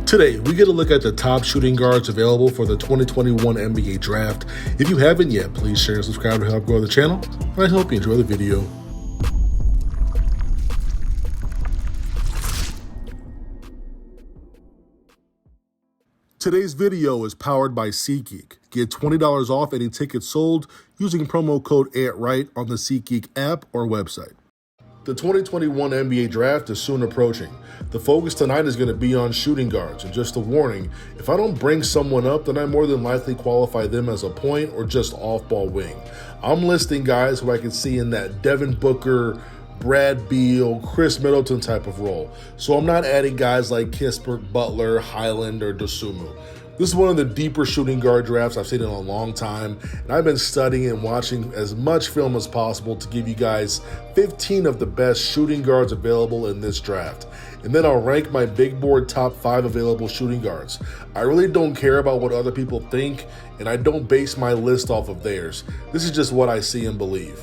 Today, we get a look at the top shooting guards available for the 2021 NBA Draft. If you haven't yet, please share and subscribe to help grow the channel, and I hope you enjoy the video. Today's video is powered by SeatGeek. Get $20 off any ticket sold using promo code AITRIGHT on the SeatGeek app or website. The 2021 NBA Draft is soon approaching. The focus tonight is going to be on shooting guards, and just a warning, if I don't bring someone up, then I more than likely qualify them as a point or just off-ball wing. I'm listing guys who I can see in that Devin Booker, Brad Beal, Chris Middleton type of role. So I'm not adding guys like Kispert, Butler, Highland, or Dosunmu. This is one of the deeper shooting guard drafts I've seen in a long time, and I've been studying and watching as much film as possible to give you guys 15 of the best shooting guards available in this draft. And then I'll rank my big board top 5 available shooting guards. I really don't care about what other people think, and I don't base my list off of theirs. This is just what I see and believe.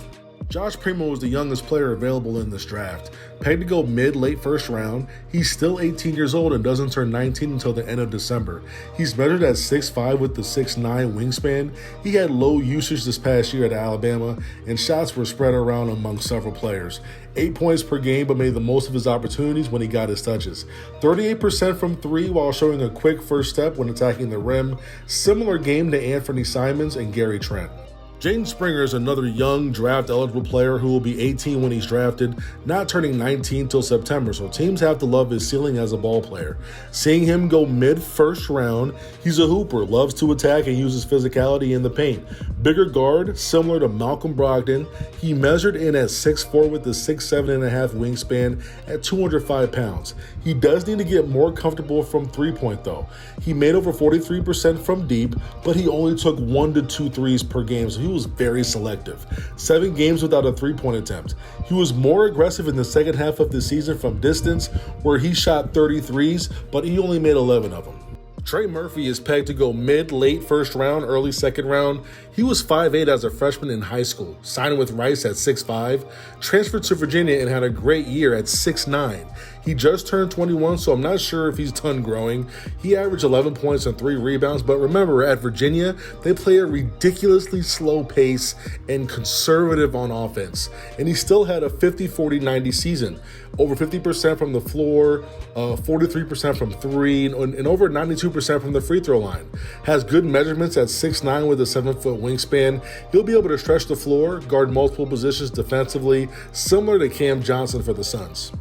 Josh Primo is the youngest player available in this draft. Pegged to go mid-late first round, he's still 18 years old and doesn't turn 19 until the end of December. He's measured at 6'5" with the 6'9" wingspan. He had low usage this past year at Alabama, and shots were spread around among several players. 8 points per game, but made the most of his opportunities when he got his touches. 38% from 3 while showing a quick first step when attacking the rim. Similar game to Anthony Simons and Gary Trent. Jaden Springer is another young draft-eligible player who will be 18 when he's drafted, not turning 19 till September, so teams have to love his ceiling as a ball player. Seeing him go mid-first round, he's a hooper, loves to attack and uses physicality in the paint. Bigger guard, similar to Malcolm Brogdon, he measured in at 6'4" with the 6'7.5" wingspan at 205 pounds. He does need to get more comfortable from three-point though. He made over 43% from deep, but he only took 1 to 2 threes per game, so he was very selective. 7 games without a three-point attempt. He was more aggressive in the second half of the season from distance, where he shot 30 threes, but he only made 11 of them. Trey Murphy is pegged to go mid-late first round, early second round. He was 5'8" as a freshman in high school, signed with Rice at 6'5", transferred to Virginia and had a great year at 6'9". He just turned 21, so I'm not sure if he's done growing. He averaged 11 points and 3 rebounds, but remember, at Virginia, they play a ridiculously slow pace and conservative on offense. And he still had a 50-40-90 season. Over 50% from the floor, 43% from 3, and over 92% from the free throw line. Has good measurements at 6'9" with a 7-foot wingspan. He'll be able to stretch the floor, guard multiple positions defensively, similar to Cam Johnson for the Suns.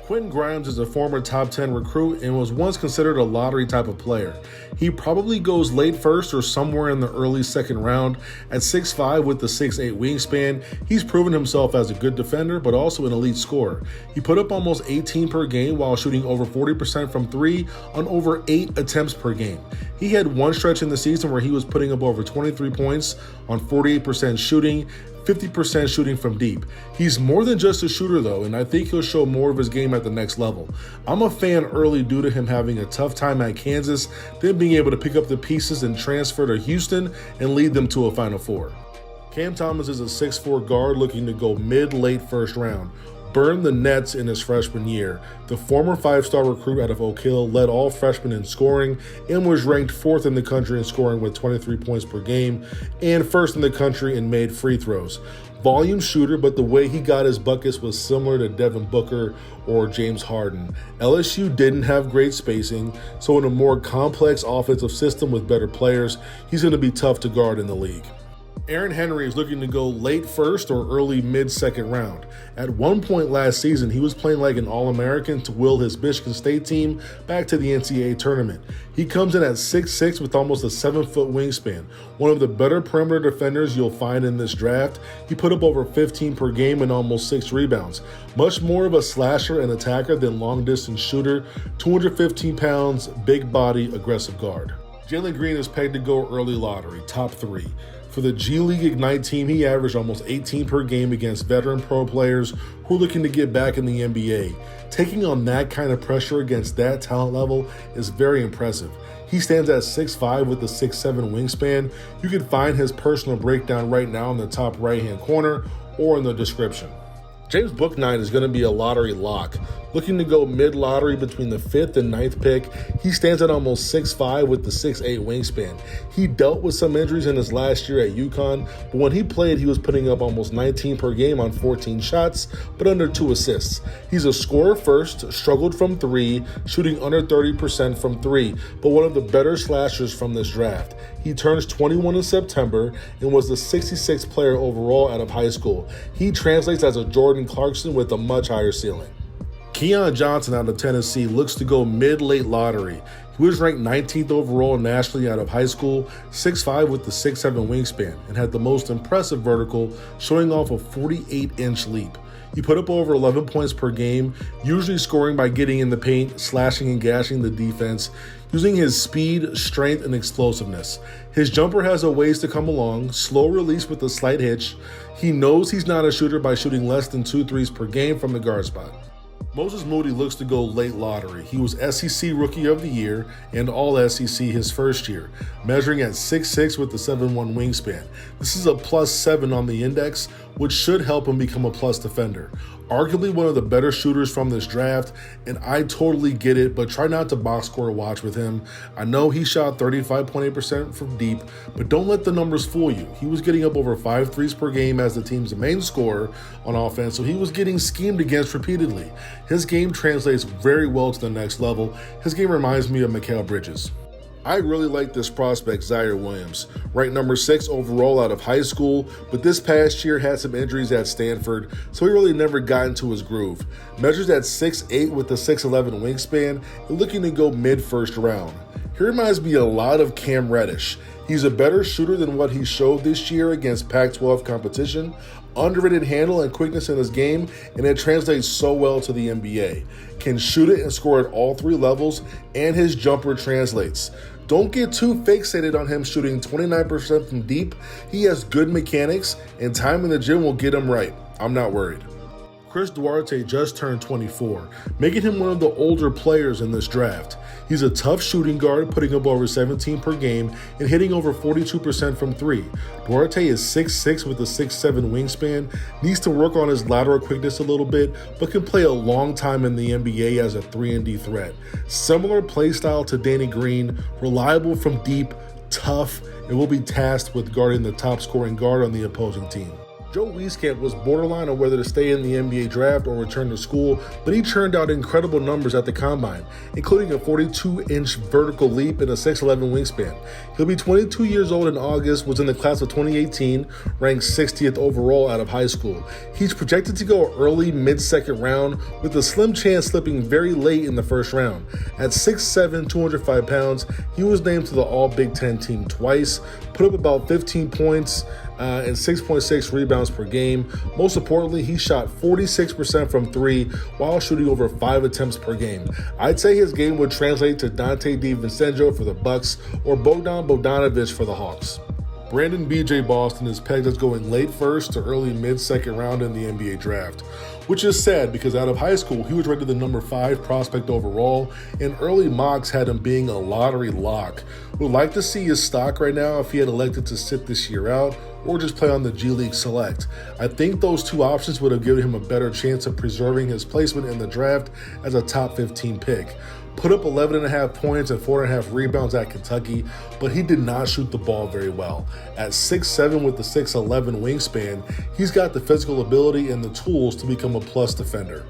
Quentin Grimes is a former top 10 recruit and was once considered a lottery type of player. He probably goes late first or somewhere in the early second round. At 6'5" with the 6'8" wingspan, he's proven himself as a good defender but also an elite scorer. He put up almost 18 per game while shooting over 40% from 3 on over 8 attempts per game. He had one stretch in the season where he was putting up over 23 points on 48% shooting, 50% shooting from deep. He's more than just a shooter though, and I think he'll show more of his game at the next level. I'm a fan early due to him having a tough time at Kansas, then being able to pick up the pieces and transfer to Houston and lead them to a Final Four. Cam Thomas is a 6'4" guard looking to go mid-late first round. Burned the Nets in his freshman year. The former 5-star recruit out of Oak Hill led all freshmen in scoring and was ranked 4th in the country in scoring with 23 points per game and 1st in the country in made free throws. Volume shooter, but the way he got his buckets was similar to Devin Booker or James Harden. LSU didn't have great spacing, so in a more complex offensive system with better players, he's going to be tough to guard in the league. Aaron Henry is looking to go late first or early mid-second round. At one point last season, he was playing like an All-American to will his Michigan State team back to the NCAA tournament. He comes in at 6'6" with almost a 7-foot wingspan. One of the better perimeter defenders you'll find in this draft. He put up over 15 per game and almost 6 rebounds. Much more of a slasher and attacker than long-distance shooter. 215 pounds, big body, aggressive guard. Jalen Green is pegged to go early lottery, top 3. For the G League Ignite team, he averaged almost 18 per game against veteran pro players who are looking to get back in the NBA. Taking on that kind of pressure against that talent level is very impressive. He stands at 6'5" with a 6'7" wingspan. You can find his personal breakdown right now in the top right-hand corner or in the description. James Bouknight is going to be a lottery lock. Looking to go mid-lottery between the 5th and 9th pick, he stands at almost 6'5" with the 6'8" wingspan. He dealt with some injuries in his last year at UConn, but when he played, he was putting up almost 19 per game on 14 shots, but under 2 assists. He's a scorer first, struggled from 3, shooting under 30% from 3, but one of the better slashers from this draft. He turns 21 in September and was the 66th player overall out of high school. He translates as a Jordan Clarkson with a much higher ceiling. Keon Johnson out of Tennessee looks to go mid-late lottery. He was ranked 19th overall nationally out of high school, 6'5" with the 6'7" wingspan, and had the most impressive vertical, showing off a 48-inch leap. He put up over 11 points per game, usually scoring by getting in the paint, slashing and gashing the defense, using his speed, strength, and explosiveness. His jumper has a ways to come along, slow release with a slight hitch. He knows he's not a shooter by shooting less than 2 threes per game from the guard spot. Moses Moody looks to go late lottery. He was SEC Rookie of the Year and All-SEC his first year, measuring at 6'6" with the 7'1" wingspan. This is a +7 on the index, which should help him become a plus defender. Arguably one of the better shooters from this draft, and I totally get it, but try not to box score watch with him. I know he shot 35.8% from deep, but don't let the numbers fool you. He was getting up over 5 threes per game as the team's main scorer on offense, so he was getting schemed against repeatedly. His game translates very well to the next level. His game reminds me of Mikal Bridges. I really like this prospect, Zaire Williams, ranked number 6 overall out of high school, but this past year had some injuries at Stanford, so he really never got into his groove. Measures at 6'8" with the 6'11" wingspan and looking to go mid-first round. He reminds me a lot of Cam Reddish. He's a better shooter than what he showed this year against Pac-12 competition, underrated handle and quickness in his game, and it translates so well to the NBA. Can shoot it and score at all 3 levels, and his jumper translates. Don't get too fixated on him shooting 29% from deep. He has good mechanics, and time in the gym will get him right. I'm not worried. Chris Duarte just turned 24, making him one of the older players in this draft. He's a tough shooting guard, putting up over 17 per game and hitting over 42% from 3. Duarte is 6'6" with a 6'7" wingspan, needs to work on his lateral quickness a little bit, but can play a long time in the NBA as a 3-and-D threat. Similar play style to Danny Green, reliable from deep, tough, and will be tasked with guarding the top scoring guard on the opposing team. Joe Wieskamp was borderline on whether to stay in the NBA draft or return to school, but he churned out incredible numbers at the Combine, including a 42-inch vertical leap and a 6'11" wingspan. He'll be 22 years old in August, was in the class of 2018, ranked 60th overall out of high school. He's projected to go early mid-second round, with a slim chance slipping very late in the first round. At 6'7", 205 pounds, he was named to the All-Big Ten team twice, put up about 15 points, and 6.6 rebounds per game. Most importantly, he shot 46% from 3 while shooting over 5 attempts per game. I'd say his game would translate to Dante DiVincenzo for the Bucks or Bogdan Bogdanovic for the Hawks. Brandon B.J. Boston is pegged as going late first to early mid-second round in the NBA draft, which is sad because out of high school, he was rated the number 5 prospect overall, and early mocks had him being a lottery lock. Would like to see his stock right now if he had elected to sit this year out or just play on the G League Select. I think those 2 options would have given him a better chance of preserving his placement in the draft as a top 15 pick. Put up 11.5 points and 4.5 rebounds at Kentucky, but he did not shoot the ball very well. At 6'7" with the 6'11" wingspan, he's got the physical ability and the tools to become a plus defender.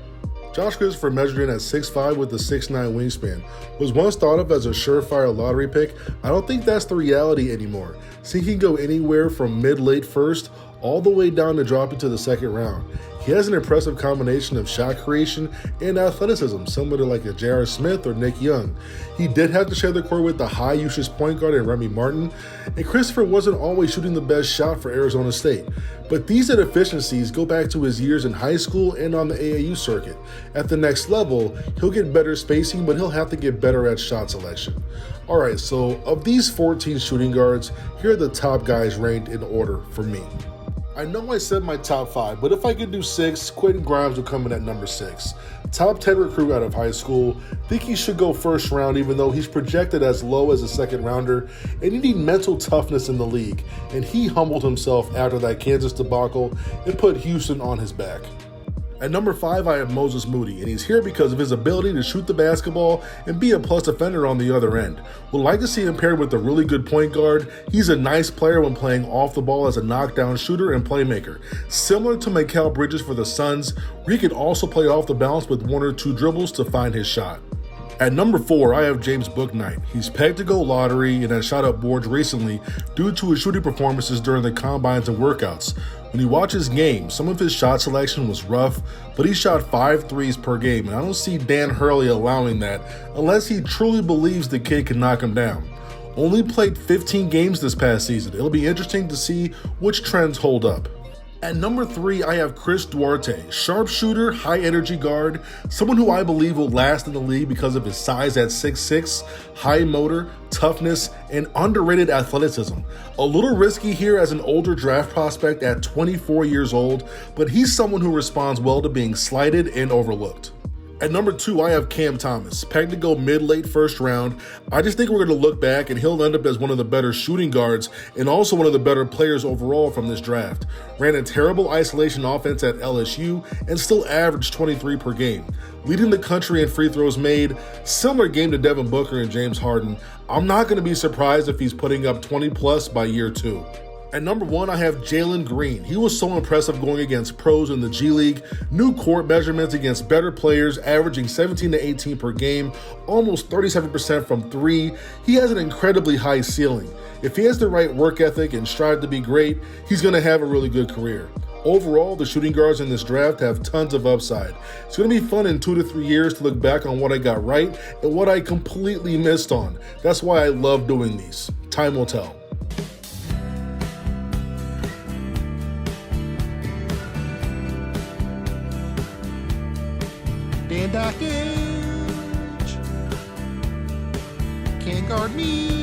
Josh Christopher measured in at 6'5" with the 6'9" wingspan. Was once thought of as a surefire lottery pick. I don't think that's the reality anymore. See, he can go anywhere from mid-late first all the way down to drop into the second round. He has an impressive combination of shot creation and athleticism, similar to like a J.R. Smith or Nick Young. He did have to share the court with the high-usage point guard and Remy Martin, and Christopher wasn't always shooting the best shot for Arizona State. But these inefficiencies go back to his years in high school and on the AAU circuit. At the next level, he'll get better spacing, but he'll have to get better at shot selection. All right, so of these 14 shooting guards, here are the top guys ranked in order for me. I know I said my top 5, but if I could do 6, Quentin Grimes would come in at number 6. Top 10 recruit out of high school. Think he should go first round even though he's projected as low as a second rounder, and you need mental toughness in the league, and he humbled himself after that Kansas debacle and put Houston on his back. At number 5, I have Moses Moody, and he's here because of his ability to shoot the basketball and be a plus defender on the other end. Would like to see him paired with a really good point guard. He's a nice player when playing off the ball as a knockdown shooter and playmaker, similar to Mikal Bridges for the Suns, where he can also play off the bounce with 1 or 2 dribbles to find his shot. At number 4, I have James Bouknight. He's pegged to go lottery and has shot up boards recently due to his shooting performances during the combines and workouts. When you watch his game, some of his shot selection was rough, but he shot 5 threes per game, and I don't see Dan Hurley allowing that unless he truly believes the kid can knock him down. Only played 15 games this past season. It'll be interesting to see which trends hold up. At number 3, I have Chris Duarte, sharpshooter, high-energy guard, someone who I believe will last in the league because of his size at 6'6", high motor, toughness, and underrated athleticism. A little risky here as an older draft prospect at 24 years old, but he's someone who responds well to being slighted and overlooked. At number 2, I have Cam Thomas, pegged to go mid-late first round. I just think we're going to look back and he'll end up as one of the better shooting guards and also one of the better players overall from this draft. Ran a terrible isolation offense at LSU and still averaged 23 per game. Leading the country in free throws made, similar game to Devin Booker and James Harden. I'm not going to be surprised if he's putting up 20 plus by year 2. At number 1, I have Jalen Green. He was so impressive going against pros in the G League. New court measurements against better players, averaging 17 to 18 per game, almost 37% from 3. He has an incredibly high ceiling. If he has the right work ethic and strive to be great, he's going to have a really good career. Overall, the shooting guards in this draft have tons of upside. It's going to be fun in 2 to 3 years to look back on what I got right and what I completely missed on. That's why I love doing these. Time will tell. Dan Dockage can't guard me.